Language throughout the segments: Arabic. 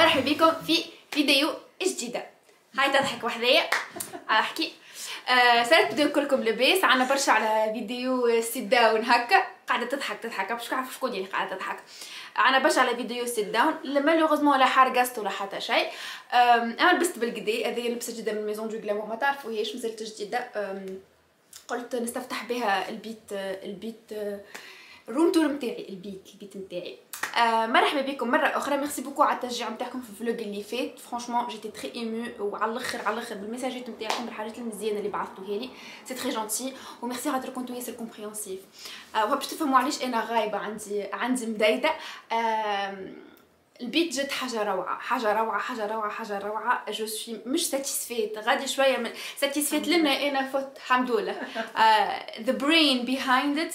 مرحبا بكم في فيديو جديدة. هاي تضحك وحدايا احكي. صارت بديو كلكم لباس عنا برشا على فيديو سيت داون هكا قاعده تضحك مش عارفه شكون اللي قاعده تضحك. عنا برشا على فيديو سيت داون مالوغوزمون ولا حرقست ولا حتى شيء. انا لبست بالقدي هذه لبسه جديده من ميزون دو غلامور ما تعرفوهاش مازالت جديده. قلت نستفتح بها البيت الروم تور نتاعي البيت نتاعي. مرحبا بكم مره اخرى. ميرسي بوكو على التشجيع نتاعكم في الفلوق اللي فات. فرانشمون جيتي تري ايمو وعلى الاخر بالميساجات نتاعكم بالحاجات المزيانه اللي بعثتوها لي. سي تري جونتي وميرسي خاطر كنتو ياسر كومبريهنسيف. باش تفهموا علاش انا غايبه عندي مدايده. البيت جد حاجه روعه. جو سوي مش ساتيسفيت غادي شويه من ساتيسفيت لنا انا فوت الحمد لله. ذا برين بيهايند ات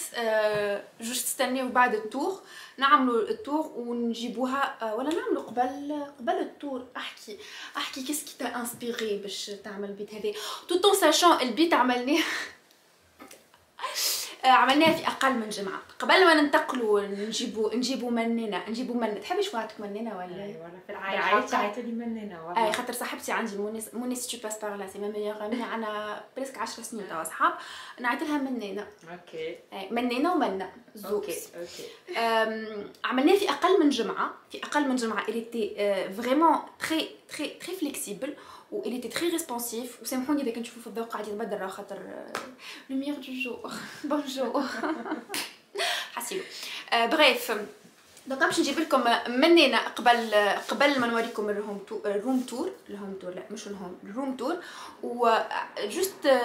جوست تستنيو بعد التور نعملوا التور ونجيبوها ولا نعملوا قبل التور. احكي كيسكي تا انسبيري باش تعمل البيت هذا توتون ساشون البيت عملناها في اقل من جمعه قبل ما ننتقلوا نجيبوا مننا. تحبي شواتك مننا ولا ولا في العائله عيطوا لي مننا والله. خاطر صاحبتي عندي مونيس تو باس بار لا سي ما ميور امي عنا بريسك 10 سنين توا صحاب نعيط لها مننا. اوكي مننا ومنا زوج. اوكي عملناه في اقل من جمعه il était vraiment très flexible و il était très responsif. وسامحوني اذا كنت تشوفوا في الذوق قاعد يتبدل خاطر لو ميغ دو جور بونجور حسيبوا. بريف دونك باش نجيب لكم مننا قبل ما نوريكم الروم تور لا مش الروم تور. و جوست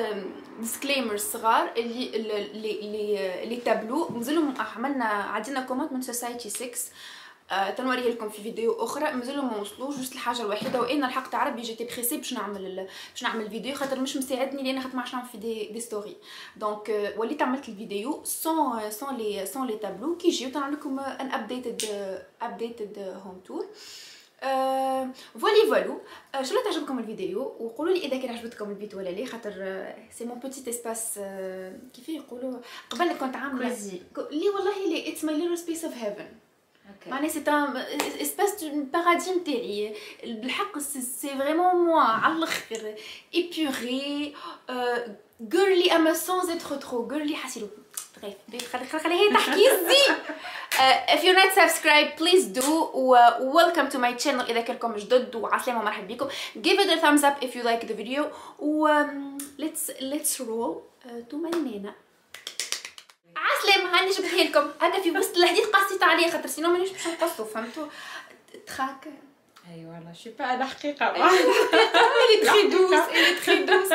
ديسكليمر صغار اللي تابلو مازالهم عملنا عدينا كومنت من سوسايتي 6 تنوريه لكم في فيديو اخرى مازالوا ما وصلوش. جوست الحاجه الوحيده وانا الحق عربي جيتي بريسي باش نعمل فيديو خاطر مش مساعدني لان خاطر ما عرفتش نعمل في دي ستوري. دونك وليت عملت الفيديو سون لي تابلو كي يجيو تنعمل لكم ان ابديتد هوم تور. فولو ان شاء الله تعجبكم الفيديو وقولوا لي اذا كان عجبتكم الفيديو ولا لا خاطر سي مون بوتيت اسباس كيف يقولوا قبل كنت عامله لي والله لي اتس ماي ليتل سبيس اوف هيفن. معناها سي ان اسباس دو باراديس نتاعي بالحق. سي فريمون موا على الاخر ايبوري girly اما سونز اتر ترو girly حسيلو. بريف خليها تحكي زي. if you're not subscribed please do welcome to my channel اذا كنتم جدد وعسلامه ومرحبا بكم. give it a thumbs up if you like the video و let's roll to مننا. عسلامة هاني جبتها لكم هكا في وسط الحديد قصيت عليه خاطر سينو مانيش باش نقصو فهمتوا تراك. اي والله شو بقى الحقيقه اللي تري دوس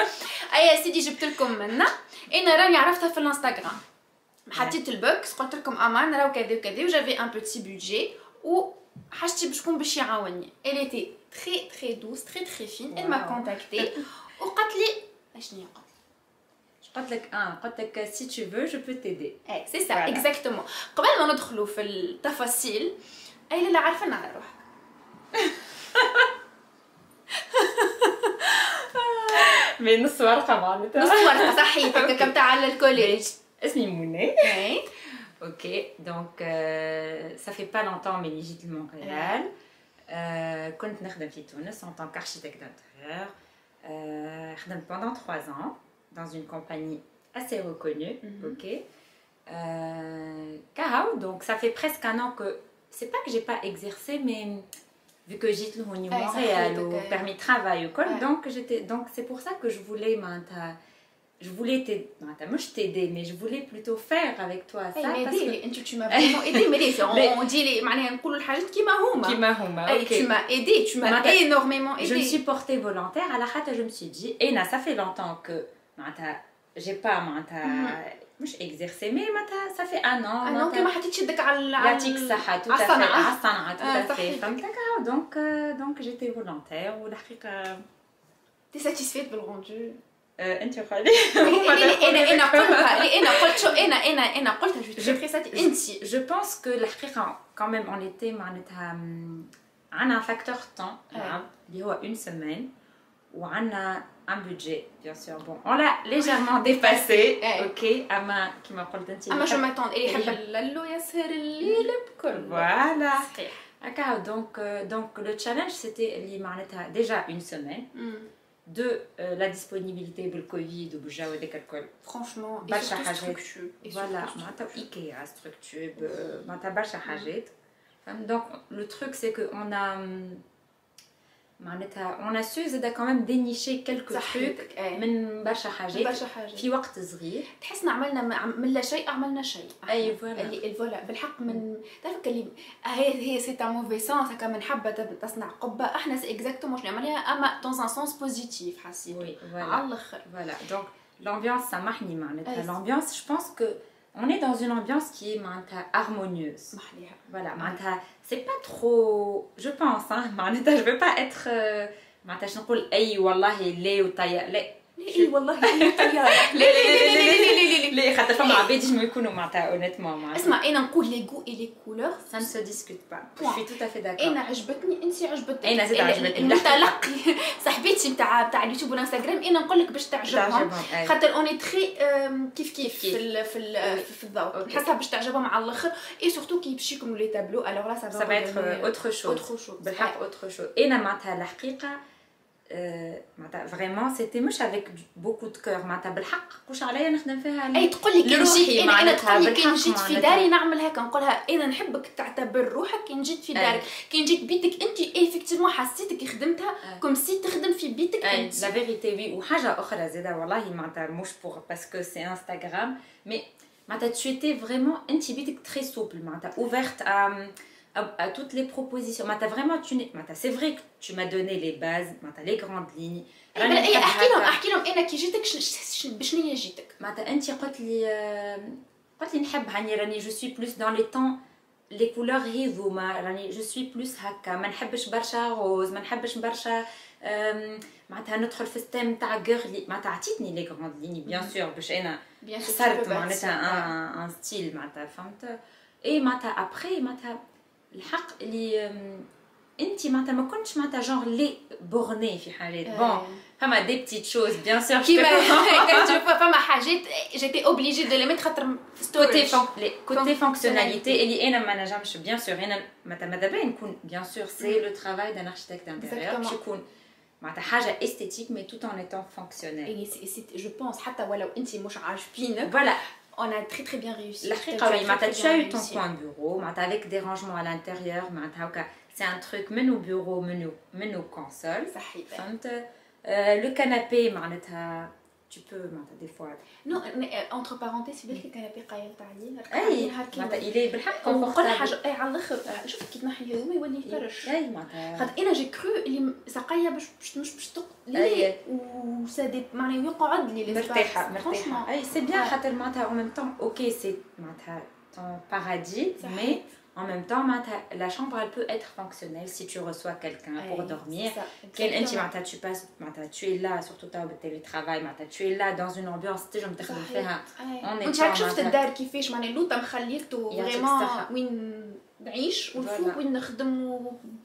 اي سيدي جبت لكم منا. انا راني عرفتها في الانستغرام حطيت البوكس قلت لكم امان راهو كذا وكذا وجافي ان بوتي بودجي وحاجتي بشكون باش يعاوني. elle était très douce très fine. elle m'a contacté وقالت لي اشني قلت لك سي tu veux je peux t'aider. اي سي سا اكزاكتومون. قبل ما ندخلوا في التفاصيل اي لا عارفين على روحك. من نص ورقه معناتها نص ورقه صحيح كم تاع الكوليج. اسمي منى. اي اوكي دونك ça fait pas longtemps mais جيت لمونريال. كنت نخدم في تونس en tant qu'architecte d'intérieur. خدمت pendant 3 ans dans une compagnie assez reconnue. Ok. Donc ça fait presque un an que c'est pas que j'ai pas exercé mais vu que j'étais au Montréal au permis de travail au col donc c'est pour ça que je voulais t'aider mais je voulais plutôt faire avec toi ça parce que tu m'as vraiment aidé mais on dit les معناها نقولوا الحاجات كيما هما. tu m'as énormément aidé. Je me suis portée volontaire à la خاطر je me suis dit et ça fait longtemps que j'ai pas مش exercé mais ça fait un an كما حطيتش يدك على يعطيك الصحة على الصنعة فهمتك. donc j'étais volontaire والحقيقة تي ساتيسفيت بالغوندو. انت قولي انا قلتها جو بريساتي انت. je pense que الحقيقة quand même on était معناتها عندنا فاكتور طون اللي هو une semaine وعندنا un budget bien sûr bon on l'a légèrement dépassé. ok اما كيما قلت انت اما جو ماتوند اللي يحب اللو يسهر الليل بكل فوالا Donc le challenge c'était déjà une semaine. De la disponibilité du Covid ou du alcool. Franchement, et surtout structure. Voilà, Ikea, structure, donc le truc c'est que on a su quand même dénicher quelques trucs من برشا حاجات في وقت صغير. تحسنا عملنا شيء عملنا شيء. اي فوالا. اللي فوالا بالحق من تعرف اللي هي سي تا موفي سونس هكا من حبه تصنع قبه احنا سي اكزاكتومون شنو عملناها اما دون ان سونس بوزيتيف حسيت. وي على الاخر. Voilà donc l'ambiance سامحني معناتها l'ambiance je pense que on est dans une ambiance qui est harmonieuse. Voilà, c'est pas trop, je pense, hein, je veux pas être, je نقول أي والله ليه وطيا لا. اي والله طياره ليه خاطر فما عباد يجمو يكونوا معناتها اونيتمون اسمع انا نقول لي غو اي لي كولور ça ne se discute pas. Je suis tout à fait d'accord. انا عجبتني انت عجبتك انا زيد عجبتني المتلقي صاحبتي نتاع اليوتيوب والانستغرام انا نقول لك باش تعجبهم خاطر اوني تري كيف في الضوء نحسها باش تعجبهم على الاخر اي سورتو كي باش يكونوا لي تابلو الوغ لا سا va être autre chose بالحق autre chose. انا معناتها الحقيقه vraiment c'était مش avec beaucoup de cœur معناتها بالحق واش عليا نخدم فيها اي تقول لي كي نجي انا تقول لي كي جيت في داري نعمل هكا نقولها انا نحبك تعتبر روحك كي جيت في دارك كي جيت بيتك انت ايفيكتيفمون حسيتك خدمتها كوم سي تخدم في بيتك انت لا فيريتي وي وحاجه اخرى زاده والله معناتها مش بور باسكو سي انستغرام مي معناتها tu étais vraiment انت بيتك très souple معناتها ouverte à toutes les propositions. Vraiment, c'est vrai que tu m'as donné les bases, les grandes lignes. احكي لهم انا كي جيتك بشنو هي جيتك انت قلت لي نحب راني جو سوي بلوس دون لي طون لي كولور هذوما راني جو سوي بلوس هكا ما نحبش برشا روز ما نحبش برشا معناتها ندخل في ستيم تاع غيرلي معناتها عطيتني لي غراند ليني بيان سور باش انا صرت معناتها ان ستيل معناتها فهمت اي معناتها ابري معناتها الحق اللي انت معناتها ما كنتش معناتها جونغ لي بورني في حاجات بون فما دي بتيت شوز بيان سور فما حاجات جيتي اوبليجي دو لي ميت خاطر كوتي فونكسيوناليتي اللي انا ما نجمش بيان سور انا معناتها ماذا بيا نكون بيان سور سي لو ترافاي دان اركيتكت انتيريور باش يكون معناتها حاجه استيتيك مي توت ان ايتون فونكسيونيل جو بونس حتى ولو انت مش عاجبينك فوالا on a très très bien réussi. Tu as eu ton coin de bureau, avec des rangements à l'intérieur, c'est un truc menu bureau, menu console. Le canapé, tu peux des fois. Non, entre parenthèses, c'est vrai que le canapé قايل تعليل. il est بالحق confortable. كل حاجة على الآخر شوف كي تنحي هذوما يولي يفرش. خاطر أنا جي كرو اللي ساقية باش مش تقلي وسادت معناها يقعد لي مرتاحة. أي c'est bien خاطر معناتها en même temps OK c'est معناتها ton paradis mais en même temps la chambre elle peut être fonctionnelle si tu reçois quelqu'un pour dormir. Tu passes tu es là surtout tu as le télétravail tu es là dans une ambiance تجم تخدم فيها on est انت شفت الدار كيفاش معناها لوطا مخليته فريمون وين نعيش والفوق وين نخدم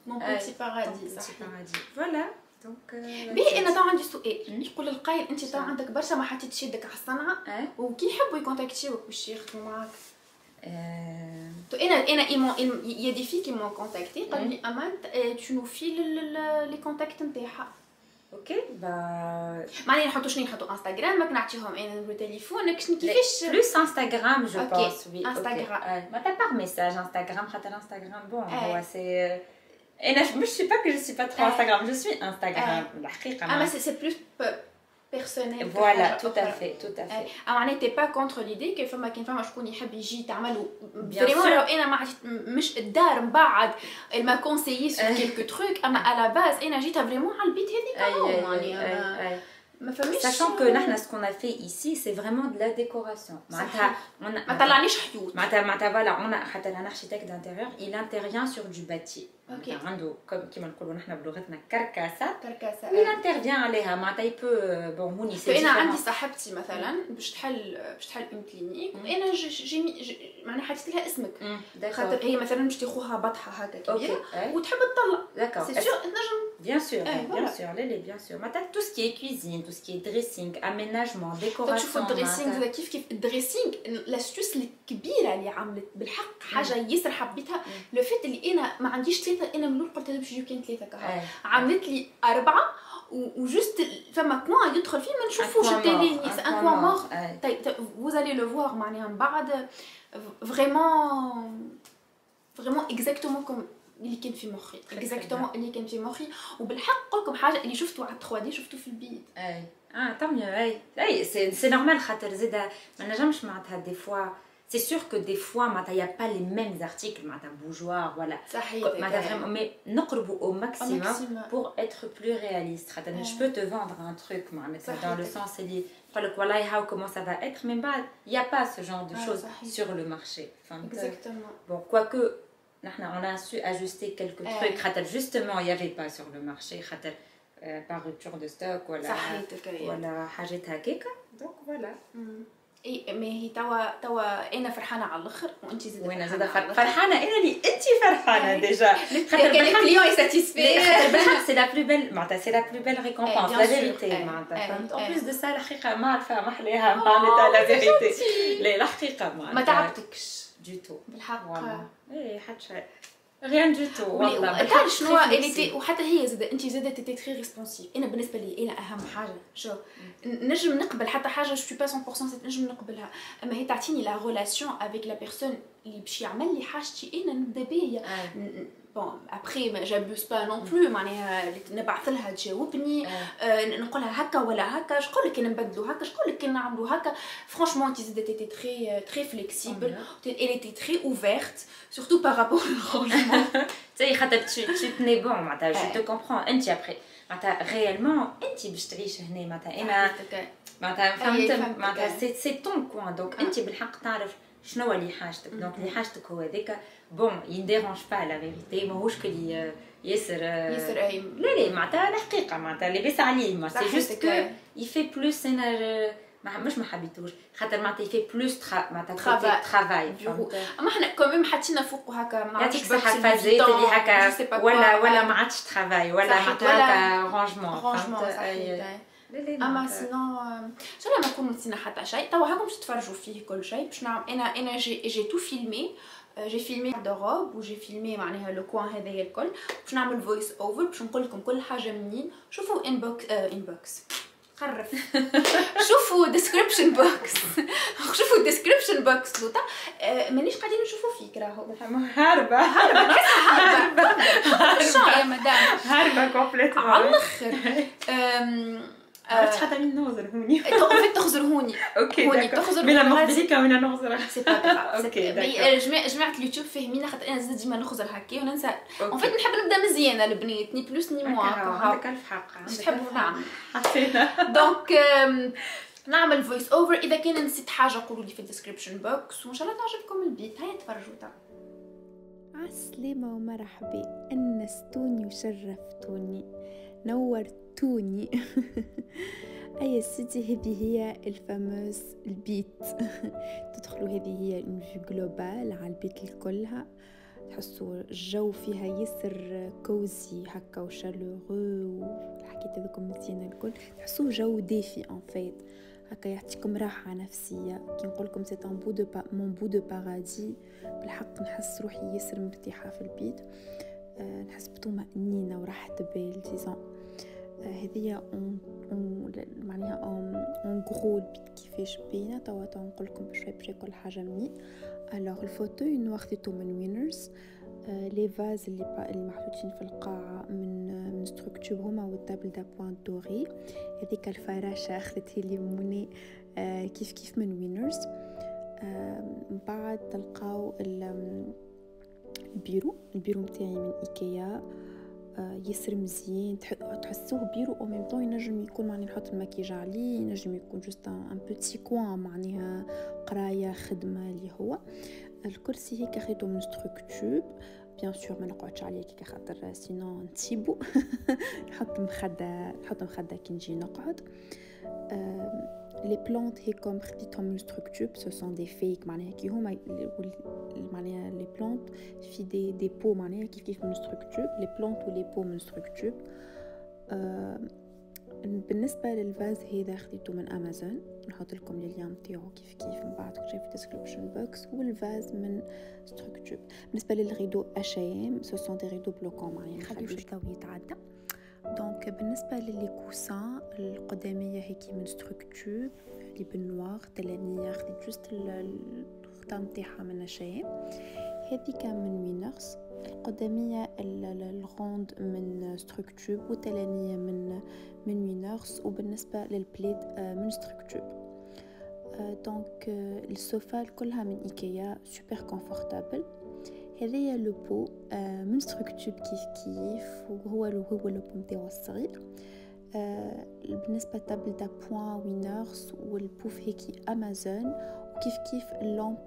مون بيتي بارادي فوالا دونك باهي انا تو عندي سؤال يقول القايل انت تو عندك برشا ما حطيتش يدك على الصنعه وكي يحبوا يكونتاكتيوك باش يخدموا معاك il y a des filles qui m'ont contacté قالوا لي امان tu nous files les contacts نتاعها اوكي معناها نحطوا شنو نحطوا انستغرام ماك نعطيهم انا التليفون كيفاش بلوس انستغرام جو بونس وي انستغرام ما باغ ميساج انستغرام خاطر انستغرام بون هو سي انا مش سي با que je suis pas trop Instagram je suis Instagram الحقيقه mais c'est plus personnel. Voilà, tout à fait. Alors, on n'était pas contre l'idée que فما كان فما شكون يحب يجي تعملوا vraiment لو انا ما مش الدار مبعد elle m'a conseillé sur quelques trucs اما à la base انا جيتها vraiment على البيت هذيك يعني ما فهمتش sachant que نحن ce qu'on a fait ici c'est vraiment de la décoration معناتها ما طلعنيش حيوط معناتها فوالا حتى انا architecte d'intérieur il intervient sur du bâti عنده كيما نقولوا نحن بلغتنا كركاسه il intervient عليها معناتها يبو بون هوني سي انا عندي صاحبتي مثلا باش تحل اون كلينيك وانا جي معناها حطيت لها اسمك خاطر هي مثلا باش تاخوها بطحه هكا كبيره وتحب تطلع داكور سي سور تنجم bien sûr bien sûr معناتها tout ce qui est cuisine tout ce qui est dressing aménagement décoration تشوف الدريسينغ كيف الدريسينغ لاستوس الكبيره اللي عملت بالحق حاجه ياسر حبيتها لو فيت اللي انا ما عنديش 3 انا من الاول قلت لها باش يجيو كان 3 كهو عملت لي 4 وجست فما كوان يدخل فيه ما نشوفوش التالي سي ان كوان مور vous allez le voir معناها من بعد فريمون اكزاكتومون كوم اللي كان في مخي اكزاكتومون اللي كان في مخي وبالحق نقول لكم حاجه اللي شفتو على 3 دي شفتو في البيت طمية اي سي نورمال خاطر زيدا ما نجمش معناتها دي فوا c'est sûr que des fois il n'y a pas les mêmes articles معناتها بوجوار ولا معناتها vraiment mais نقربوا au maximum pour être plus réaliste خاطر je peux te vendre un truc معناتها dans le sens اللي نقول لك والله how comment ça va être mais بعد il y a pas ce genre de choses sur le marché exactement bon quoique on a su ajuster quelques trucs خاطر justement il y avait pas sur le marché خاطر par rupture de stock ولا حاجات هكاك donc voilà اي ما هي توا انا فرحانه على الاخر وانت زيد وانا زيد فرحانه انا اللي انت فرحانه ديجا خاطر الكليون يساتيسفي خاطر بالحق سي لا بلو بيل معناتها سي لا بلو بيل ريكومبونس لا فيريتي معناتها فهمت اون بليس دو سا الحقيقه ما عارفه ما احلاها معناتها لا فيريتي لا الحقيقه ما تعبتكش دو تو بالحق اي حتى شيء غير دو تو والله تعرف شنو اللي وحتى هي زاد انت زاد تي تري ريسبونسيف انا بالنسبه لي انا اهم حاجه شو نجم نقبل حتى حاجه جو با 100% نجم نقبلها اما هي تعطيني لا ريلاسيون افيك لا بيرسون اللي باش يعمل لي حاجتي انا نبدا بيا بون ابري ما جابوس با نون بلو معناها نبعث لها تجاوبني نقولها هكا ولا هكا شقول لك انا نبدلو هكا شقول لك نعملو هكا فرانشمون انت زاد تي تري فليكسيبل elle était très ouverte surtout par rapport au rangement تي خاطر tu tenais bon معناتها je te comprends انت ابري معناتها ريالمون انت باش تعيش هنا معناتها انا معناتها فهمت معناتها سي طون كوان دونك انت بالحق تعرف شنو اللي حاجتك دونك اللي حاجتك هو هذاك بون ينديرونج با لا فيريتي ماهوش كلي ياسر اي لا معناتها الحقيقه معناتها لاباس عليه ما سي جوست كو يفي بلوس انا مش ما حبيتوش خاطر معناتها يفي بلوس معناتها ترافاي اما حنا كوميم حاطينها فوق هكا ما عرفتش صح فازات اللي هكا ولا ما عادش ترافاي ولا معناتها هكا رونجمون اما سينو شنو ما نكون نسينا حتى شيء توا هاكم باش تتفرجوا فيه كل شيء باش نعمل انا جي تو فيلمي جي فيلمي دروب وجي فيلمي معناها لو كوان هذايا الكل باش نعمل فويس اوفر باش نقول لكم كل حاجه منين شوفوا انبوكس خرف شوفوا ديسكريبشن بوكس شوفوا ديسكريبشن بوكس لوطا مانيش قاعدين نشوفوا فيك راهو هاربه شو يا مدام هاربه كومبليت على الاخر عرفت حتى من نغزر هوني تخزر هوني اوكي تخزر من المقبليك من نغزر سي با غراف اوكي جماعه اليوتيوب فاهمين خاطر انا زاد ديما نخزر هكا وننسى اون فيت نحب نبدا مزيانه البنات ني بلوس ني موا هكاك الف حق تحبوا نعم حسينا دونك نعمل فويس اوفر اذا كان نسيت حاجه قولوا لي في الديسكريبشن بوكس وان شاء الله تعجبكم البيت هيا تفرجوا تا عسلامة ومرحبا أنستوني وشرفتوني نورتوني أي سيتي هذه هي الفاموس البيت تدخلوا هذه هي اون فيو جلوبال على البيت الكلها تحسوا الجو فيها يسر كوزي هكا وشالورو والحكايات هذوكم مزيانه الكل تحسوا جو دافي ان فيت هكا يعطيكم راحه نفسيه كي نقول لكم سي ان بو دو مون بو دو بارادي بالحق نحس روحي يسر مرتاحه في البيت نحس بطمأنينه وراحه بال ديزون هذه معناها اون غرو البيت كيفاش باينه توا نقول لكم بشوي كل حاجه مني الوغ الفوتو واخدته من وينرز لي فاز اللي محطوطين في القاعه من ستركتور هما والتابل دا بوين دوري هذيك الفراشه اخذتها لي موني كيف من وينرز من بعد تلقاو البيرو نتاعي من ايكيا يسر مزيان تحسوه بيرو او ميم طون ينجم يكون معني نحط المكياج عليه ينجم يكون جوست ان بوتي كوان معناها قرايه خدمه اللي هو الكرسي هيك خديته من ستركتور بيان سور ما نقعدش عليه كي خاطر سينو نسيبو نحط مخده كي نجي نقعد لي بلانت هيكم خديتهم من ستركتور سو سون دي فيك معناها كي هما معناها لي بلانت في دي بو معناها كيف من ستركتور لي بلانت ولي بو من ستركتور بالنسبه للفاز هذا خديته من امازون نحط لكم لي اللين نتاعو كيف من بعد شايف في ديسكريبشن بوكس. والفاز من ستركتشر. بالنسبه للغيدو اشيم سو سون دي غيدو بلوكون معايا نخليوش الضو يتعدى. دونك بالنسبه للي كوسان القداميه هيك من ستركتشر اللي بالنوار تلانيه خديت جوست الختام تاعها من اشيم. هذه كان من وينرز. القدامية الغوند من ستركتشر والتلانية من وينرز. وبالنسبة للبليد من ستركتشر. دونك السوفا كلها من ايكيا سوبر كونفورتابل. هذايا لو بو من ستركتشر كيف وهو لو بو نتاعو الصغير. بالنسبة تابل دا بوان وينرز والبوف هيكي امازون. كيف اللامب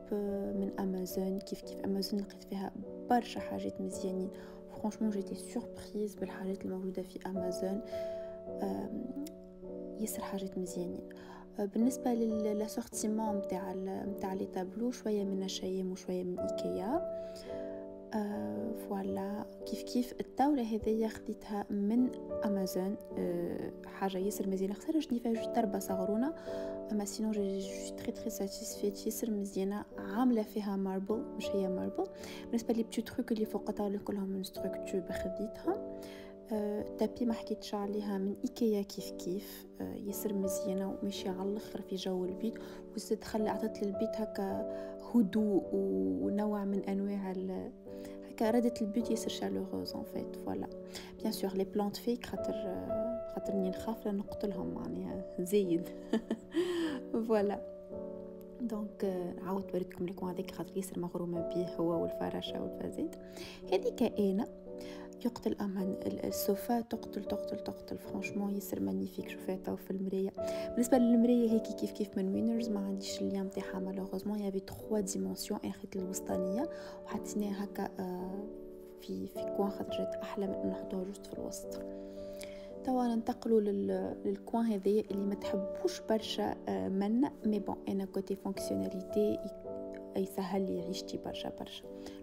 من امازون كيف امازون لقيت فيها برشا حاجات مزيانين. فرانشمون جيتي سوربريز بالحاجات الموجوده في امازون. ياسر حاجات مزيانين. بالنسبه للاسورتيمون نتاع لي تابلو شويه من شايم وشويه من ايكيا. فوالا كيف الطاوله هذيا خديتها من امازون. حاجه ياسر مزيانه خسرجني فيها جوج ضربه صغرونه اما سينو جو تري ساتيسفيت ياسر مزيانه. عامله فيها ماربل مش هي ماربل. بالنسبه لي بتو تروك اللي فوق الطاوله كلهم من ستركتشر خديتهم. تابي ما حكيتش عليها من ايكيا كيف ياسر مزيانه وماشي على الاخر في جو البيت. وزيد عطت للبيت هكا هدوء ونوع من انواع هكا ردت البيت ياسر شالوغوز ان فيت. فوالا بيان سور لي بلانت فيك خاطرني نخاف لا نقتلهم معناها زايد. فوالا دونك عاودت وريتكم لكم هذيك خاطر ياسر مغرومه به هو والفراشه والفازات. هذه كائنه يقتل امان السوفا تقتل فرانشمون ياسر مانيفيك. شوفيها تو في المرايه. بالنسبه للمرايه هيك كيف من وينرز ما عنديش الليام تاعها مالوغوزمون يافي 3 ديمونسيون. اخذت الوسطانيه وحطيناها هكا في كوان خاطر جات احلى من نحطوها جوست في الوسط. توا ننتقلوا للكوان هذايا اللي ما تحبوش برشا من مي بون انا كوتي فونكسيوناليتي يسهل لي عيشتي برشا.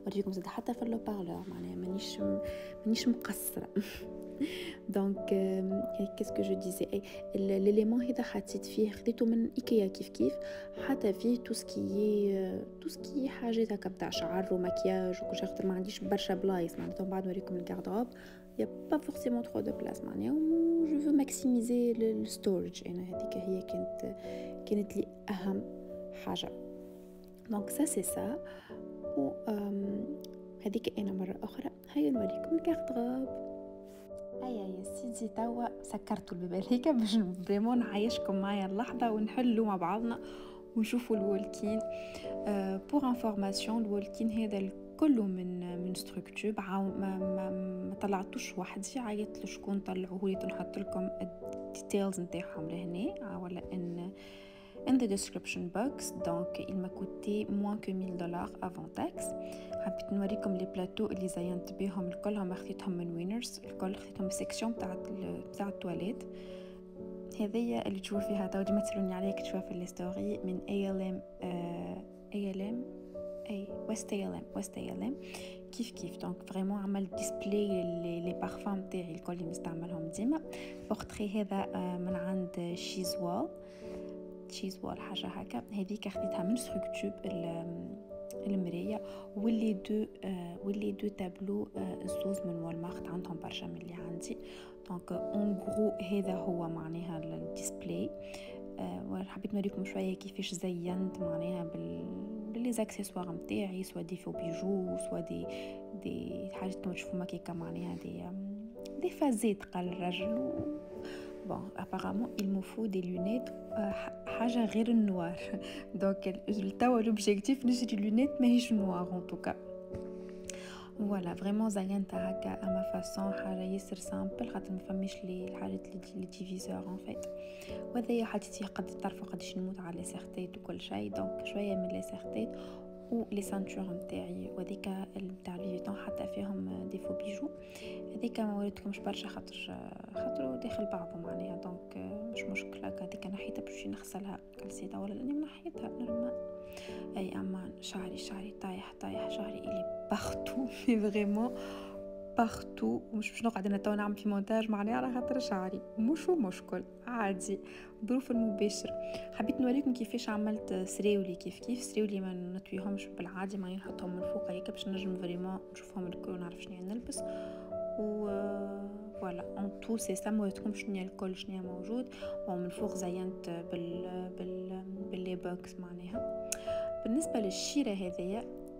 نوريكم زاد حتى في لو بارلور معناها مانيش مقصره. دونك كيسكو جو ديزي ليليمون هذا حطيت فيه خديته من ايكيا كيف حتى فيه توسكي حاجات هكا نتاع شعر ومكياج وكل شيء. ما عنديش برشا بلايص معناتها بعد نوريكم الغاردروب يا با فورسيمون ترو دو بلاص معناها جو فو ماكسيميزي الستورج. انا هذيك هي كانت لي اهم حاجه. دونك سا و هذيك انا مره اخرى هيا نوريكم الغاردروب. يا سيدي توا سكرتوا الباب هيك باش فريمون نعيشكم معايا اللحظه ونحلوا مع بعضنا ونشوفوا الولكين. بور انفورماسيون الولكين هذا كله من ستركتشر. ما طلعتوش وحدي عيطت لشكون طلعوه لي تنحط لكم الديتيلز نتاعهم لهنا ولا in the description box. Donc il m'a coûté moins que $1000 avant taxe. حبيت نوريكم لي بلاتو اللي زينت بيهم الكلهم خديتهم من وينرز. الكل خديتهم السيكسيون بتاع التواليت. هذه اللي تشوفوا فيها تو ديما تسالوني عليك تشوفها في الستوري من ALM West ALM كيف دونك فريمون عمل ديسبلاي لي بارفان تاعي الكل اللي نستعملهم ديما. بورتري هذا من عند شيز وال حاجه هكا. هذيك خديتها من ستركتشر المرايه. واللي دو تابلو الزوز من والمارت عندهم برشا من اللي عندي. دونك اون غرو هذا هو معناها الديسبلاي. وحبيت نوريكم شويه كيفاش زينت معناها باللي زاكسيسوار نتاعي سوا دي فو بيجو سوا دي حاجات كما تشوفوا ماكيكا معناها دي فازيت قال الرجل. بون ابارامون il me faut des lunettes حاجه غير النوار. دونك توا لوبجيكتيف نشري لونيت ماهيش نوار ان توكا. فوالا فريمون زينتها هكا اما فاسون حاجه ياسر سامبل خاطر ما فماش لي الحاجات اللي ديفيزور ان فيت. وهذايا حطيتيه قد تعرفوا قداش نموت على لي سيرتيت وكل شيء. دونك شويه من لي سيرتيت ولي سانتور نتاعي وهذيك نتاع الفيتون حتى فيهم دي فو بيجو. هذيك ما وريتكمش برشا خاطر داخل بعضه معناها. دونك مش مشكله هذيك نحيتها باش نغسلها كالسيده ولا لاني نحيتها نورمال. اي امان شعري طايح شعري اللي بارتو فريمون بارتو، ومش باش نقعد انا تو نعمل في مونتاج معناها على خاطر شعري مش مشكل عادي ظروف المباشر. حبيت نوريكم كيفاش عملت سراولي. كيف سراولي ما نطويهمش بالعادي، ما نحطهم من فوق هيك باش نجم فريمون نشوفهم الكل ونعرف شنو نلبس. و فوالا اون تو سي سا. وريتكم شنو الكل شنو موجود، ومن فوق زينت باللي بوكس معناها. بالنسبه للشيره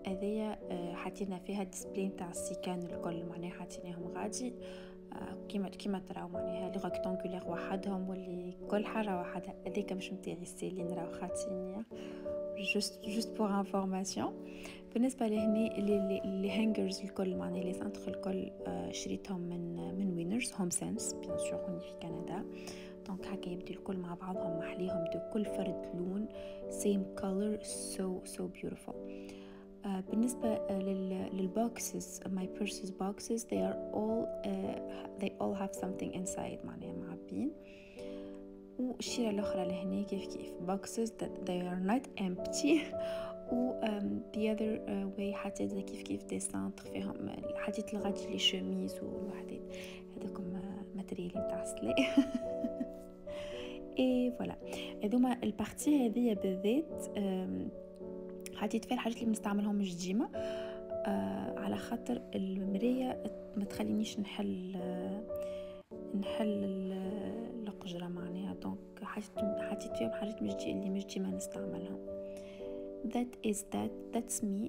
هذيا حطينا فيها ديسبلاي نتاع السيكان الكل معناها حطيناهم غادي كيما تراو معناها لي ريكتانغولير وحدهم واللي كل حاجه وحدها. هذيك مش نتاعي السيلين راهو خاطينيا جوست بور انفورماسيون. بالنسبه لهنا لي هانجرز الكل معناها لي سنتر الكل شريتهم من وينرز هوم سنس بيان سور هوني في كندا. دونك هكا يبدو الكل مع بعضهم محليهم دو كل فرد لون same color so beautiful. بالنسبة للبوكسز my purses boxes they all have something inside معناها معبين. والشيرة الأخرى لهنا كيف boxes that they are not empty. و the other way حطيت كيف دي سنتر فيهم حطيت لغاية لي شميز والوحدات هذوكم ماتريال نتاع السلاء. اي فوالا هذوما البارتي هذه بالذات حطيت فيها الحاجات اللي بنستعملهم مش ديما على خاطر المرايه ما تخلينيش نحل القجره معناها. دونك حطيت فيهم حاجات اللي مش ديما نستعملهم. that's me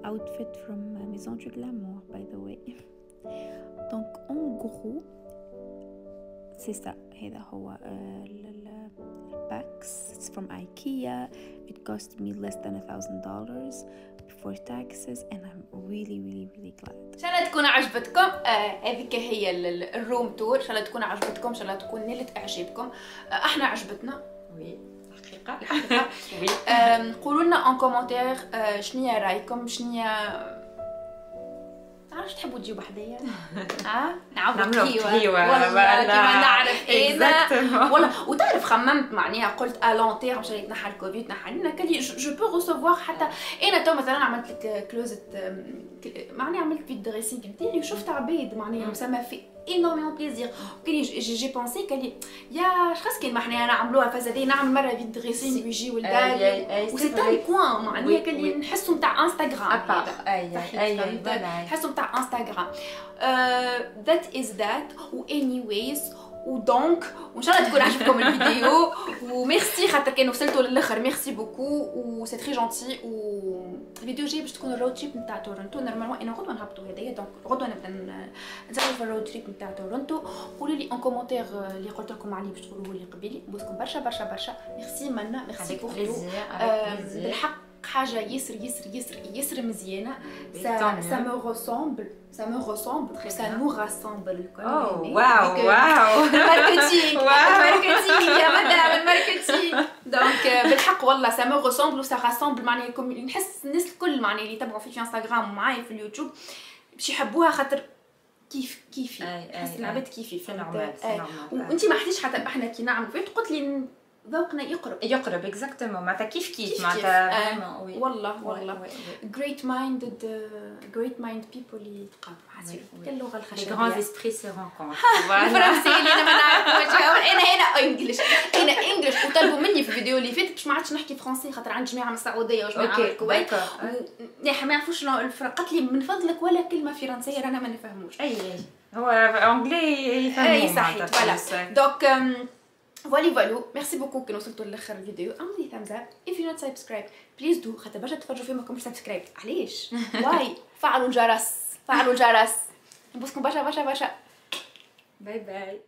outfit from Maison du Glamour by the way. donc en gros c'est ça. هذا هو الباكس. it's from IKEA. it cost me less than $1,000 before taxes and I'm really glad. ان شاء الله تكون عجبتكم. هذيك هي الروم تور. ان شاء الله تكون عجبتكم، ان شاء الله تكون نالت اعجابكم. احنا عجبتنا وي الحقيقه. قولوا لنا ان كومونتير شنو رايكم، شنو تعرفش تحبوا تجيبوا حدايا نعملوا كيوه والله كيما نعرف انا والله. وتعرف خممت معناها قلت الونتير مش يتنحى الكوفيد نحى لنا كلي جو بو ريسيفوار حتى انا تو مثلا عملت لك كلوزت معناها عملت في الدريسينغ نتاعي وشفت عباد معناها مسمى في énormément plaisir. وكلي j'ai pensé كلي يا شخص كان محنا نعملوها فازادي نعمل مره في دريسينغ ويجي ولدان وسي تاع كوان معناها كلي نحسوا نتاع انستغرام نحسوا نتاع انستغرام. that is that و anyways ودونك وان شاء الله تكون عجبكم الفيديو وميرسي خاطر كان وصلتوا للاخر. ميرسي بوكو و سي تري جونتي. و الفيديو جاي باش تكون الرود تريب نتاع تورنتو. نورمالمون انا غدوه نهبطوا هدايا دونك غدوه نبدا نسافر في الرود تريب نتاع تورنتو. قولوا لي ان كومونتير اللي قلت لكم عليه باش تقولوه لي قبيلي. نبوسكم برشا برشا برشا. ميرسي منا ميرسي بوغ بالحق حاجه يسر مزيانه. ça me ressemble ça nous rassemble الكل. واو الماركتينغ يا مدام الماركتينغ. دونك بالحق والله ça me ressemble و ça rassemble معناها نحس الناس الكل معناها اللي يتبعوا في انستغرام ومعايا في اليوتيوب باش يحبوها خاطر كيفي نحس العباد كيفي فهمت. وانت ما حكيتيش حتى احنا كي نعمل فيت قلت لي ذوقنا يقرب اكزاكتومون معناتها كيف معناتها والله great mind people اللي يتقابلوا حسب اللغه الخشبيه. les grands esprits se rencontrent. الفرنسيه اللي انا ما نعرفوش انا انجلش وطلبوا مني في الفيديو اللي فات باش ما عادش نحكي فرنسي خاطر عندي جماعه من السعوديه وجماعه من الكويت ما يعرفوش قالت لي من فضلك ولا كلمه فرنسيه رانا ما نفهموش. اي هو انجلي يفهموا صحيح فوالا. دونك فالو ميرسي بوكو كي وصلتوا لاخر الفيديو. اعملوا ثامز اب if you not subscribe please do خاطر برشا تفرجوا فيا ما كنتش سبسكرايب. علاش واي فعلوا الجرس نبوسكم برشا. باي باي.